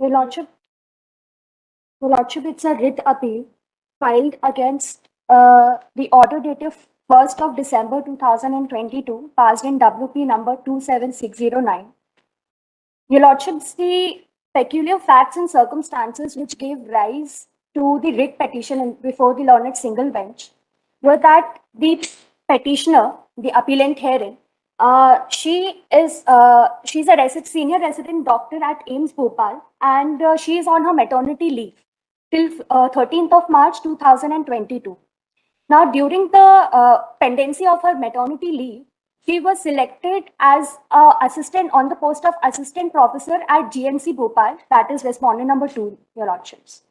Your Lordship, Your Lordship, it's a writ appeal filed against the order dated 1st of December 2022, passed in WP number 27609. Your Lordships, the peculiar facts and circumstances which gave rise to the writ petition before the learned single bench were that the petitioner, the appellant herein, she's a senior resident doctor at AIMS Bhopal, and she is on her maternity leave till 13th of March 2022. Now, during the pendency of her maternity leave, she was selected as assistant on the post of assistant professor at GMC Bhopal, that is respondent number 2, Your Lordships.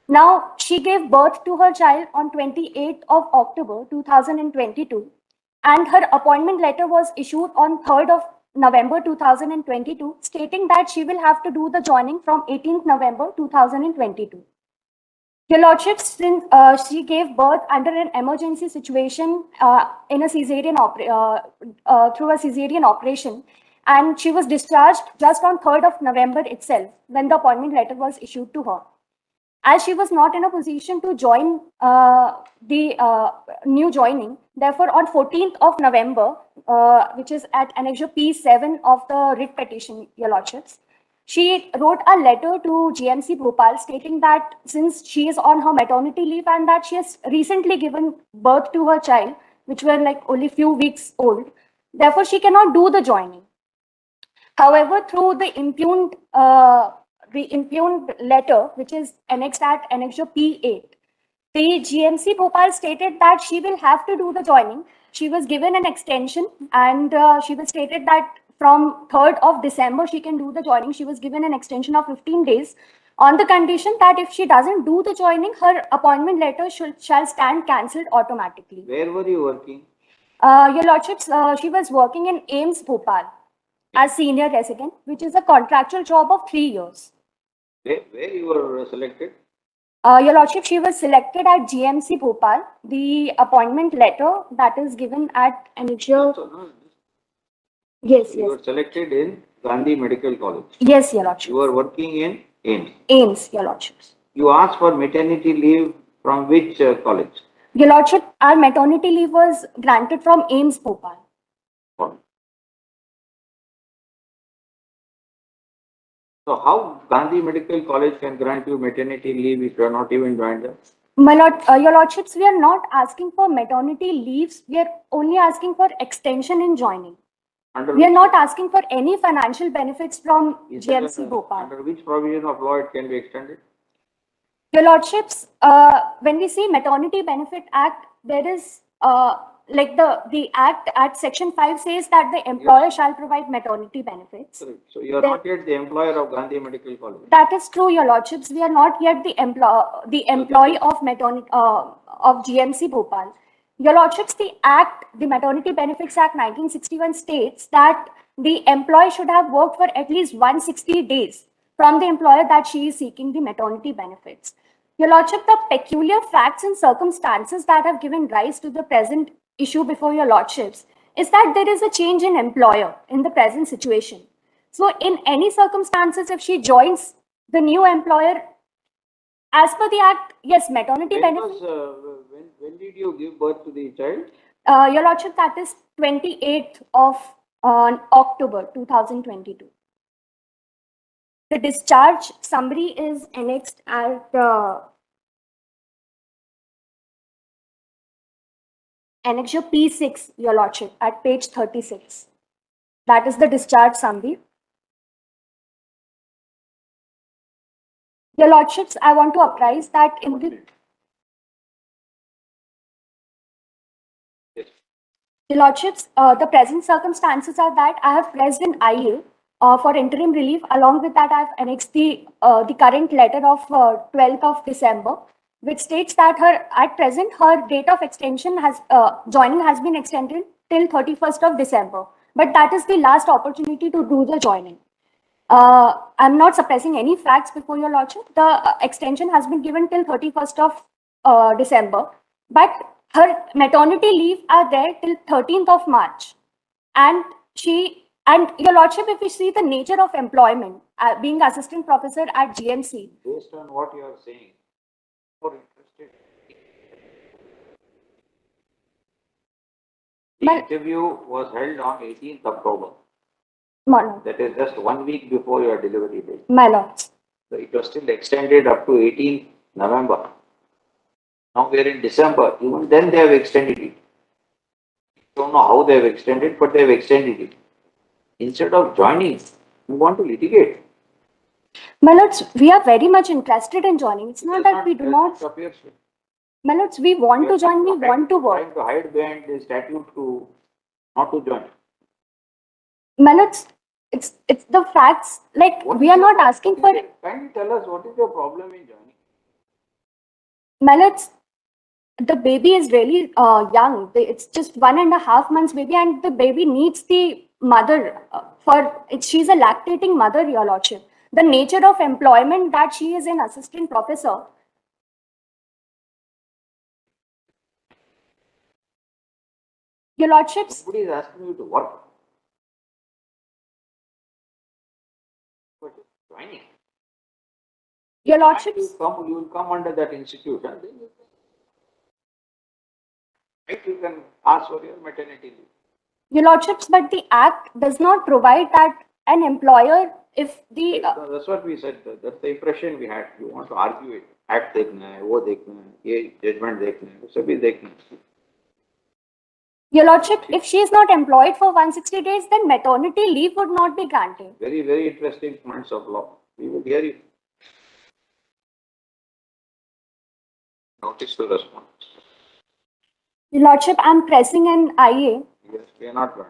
Now, she gave birth to her child on 28th of October 2022, and her appointment letter was issued on 3rd of November 2022, stating that she will have to do the joining from 18th November 2022. Your Lordship, since she gave birth under an emergency situation in a through a cesarean operation, and she was discharged just on 3rd of November itself when the appointment letter was issued to her. As she was not in a position to join the new joining, therefore on 14th of November, which is at Annexure P7 of the writ petition, Your Lordships, she wrote a letter to GMC Bhopal stating that since she is on her maternity leave and that she has recently given birth to her child, which were like only few weeks old, therefore she cannot do the joining. However, through the impugned letter, which is annexed at Annexure P8, the GMC Bhopal stated that she will have to do the joining. She was given an extension, and she was stated that from 3rd of December she can do the joining. She was given an extension of 15 days on the condition that if she doesn't do the joining, her appointment letter shall stand cancelled automatically. Where were you working? Your Lordships, she was working in AIMS Bhopal as senior resident, which is a contractual job of 3 years. Where you were selected? Your Lordship, she was selected at GMC Bhopal. The appointment letter that is given at Annexure. Yes, you were selected in Gandhi Medical College. Yes, Your Lordship. You were working in AIMS. AIMS, Your Lordships. You asked for maternity leave from which college? Your Lordship, our maternity leave was granted from AIMS Bhopal. So how Gandhi Medical College can grant you maternity leave if you are not even joined there? My Lord, Your Lordships, we are not asking for maternity leaves. We are only asking for extension in joining. We are not asking for any financial benefits from GMC Bhopal. Under which provision of law it can be extended? Your Lordships, when we see Maternity Benefit Act, there is like the act at section 5 says that the employer shall provide maternity benefits. So you are not yet the employer of Gandhi Medical College. That is true, Your Lordships. We are not yet the employee of maternity of GMC Bhopal. Your Lordships, the Maternity Benefits Act 1961 states that the employee should have worked for at least 160 days from the employer that she is seeking the maternity benefits. Your Lordship, the peculiar facts and circumstances that have given rise to the present issue before Your Lordships is that there is a change in employer in the present situation. So in any circumstances, if she joins the new employer, as per the act, yes, maternity benefit. When did you give birth to the child? Your Lordship, that is 28th of October 2022. The discharge summary is annexed at Annexure P6, Your Lordship, at page 36. That is the discharge summary. Your Lordships, I want to apprise that in the... Your Lordships, the present circumstances are that I have pressed an IA for interim relief. Along with that, I have annexed the current letter of 12th of December, which states that at present her date of extension has joining has been extended till 31st of December. But that is the last opportunity to do the joining. I'm not suppressing any facts before Your Lordship. The extension has been given till 31st of December, but her maternity leave are there till 13th of March, and she And Your Lordship, if we see the nature of employment, being assistant professor at GMC. Based on what you are saying, more interested. The interview was held on 18th October. My lord. That is just 1 week before your delivery date. My lord. So it was still extended up to 18th November. Now we are in December. Even then they have extended it. Don't know how they have extended, but they have extended it. Instead of joining, you want to litigate. My lords, we are very much interested in joining. It's not that we do not. My lords, we want to join, we want to work. Trying to hide behind the statute to not to join. My lords, it's the facts. Like, we are not asking for. Can you tell us what is your problem in joining? My lords, the baby is really young. It's just 1.5 months baby, and the baby needs the mother she's a lactating mother, Your Lordship. The nature of employment that she is an assistant professor. Your Lordships. Nobody is asking you to work. But joining. Your Lordships. You will come under that institution. Then you can ask for your maternity leave. Your Lordships, but the Act does not provide that an employer, if the. That's what we said. That's the impression we had. You want to argue it. Act देखना है, वो देखना है, ये judgment देखना है, सभी देखना है. Your Lordship, if she is not employed for 160 days, then maternity leave would not be granted. Very, very interesting points of law. We will hear you. Notice to respond. Your Lordship, I am pressing an IA. Yes, we are not going.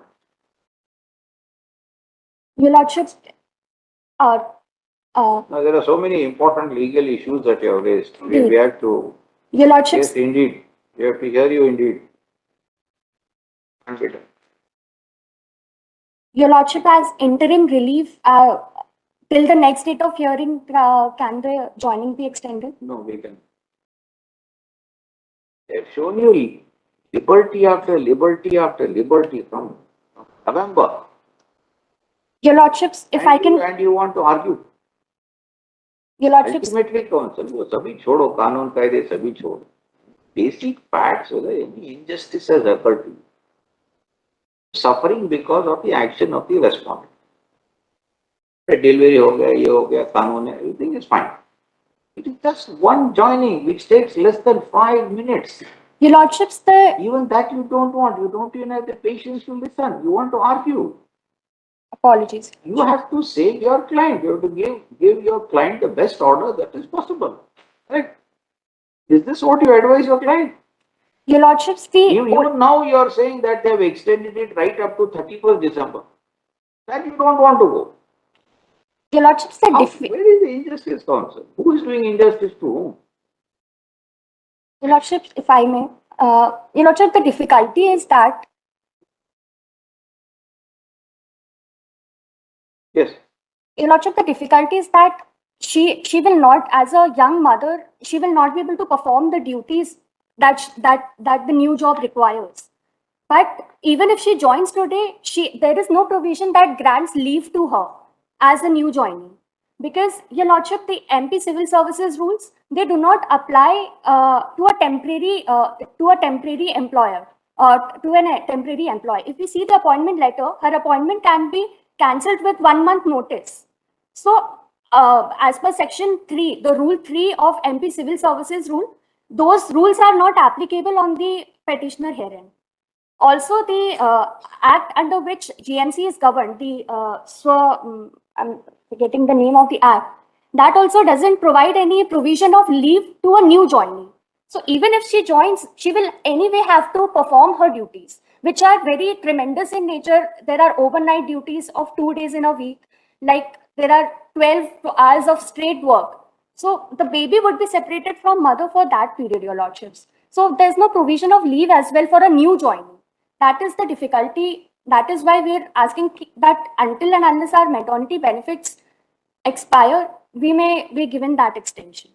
Your Lordship, now, there are so many important legal issues that you have raised. We have to. Your Lordship. Yes, indeed. We have to hear you indeed. Your Lordship, as interim relief till the next date of hearing, can the joining be extended? No, we can. They have shown you liberty after liberty after liberty from November. Your Lordships, if I can. And you want to argue. Your Lordships. Ultimately, counsel, वो सभी छोड़ो, कानून कायदे सभी छोड़ो. Basic facts, whether any injustice has occurred to you. Suffering because of the action of the respondent. Delivery हो गया, ये हो गया, कानून है, everything is fine. It is just one joining which takes less than 5 minutes. Your Lordships, even that you don't want. You don't even have the patience to listen. You want to argue. Apologies. You have to save your client. You have to give your client the best order that is possible. Right? Is this what you advise your client? Your Lordships, even now you are saying that they have extended it right up to 31st December. That you don't want to go. Your Lordships, where is the injustice, counsel? Who is doing injustice to whom? Your Lordships, if I may, Your Lordship, the difficulty is that. Yes. Your Lordship, the difficulty is that she will not, as a young mother, she will not be able to perform the duties that the new job requires. But even if she joins today, there is no provision that grants leave to her as a new joinee. Because, Your Lordship, the MP Civil Services rules, they do not apply to a temporary employer or to a temporary employee. If we see the appointment letter, her appointment can be cancelled with 1 month notice. So, as per Section 3, the Rule 3 of MP Civil Services Rule, those rules are not applicable on the petitioner herein. Also, the act under which GMC is governed, I'm forgetting the name of the act, that also doesn't provide any provision of leave to a new joinee. So even if she joins, she will anyway have to perform her duties, which are very tremendous in nature. There are overnight duties of 2 days in a week, like there are 12 hours of straight work. So the baby would be separated from mother for that period, Your Lordships. So there's no provision of leave as well for a new joinee. That is the difficulty. That is why we're asking that until and unless our maternity benefits expire, we may be given that extension.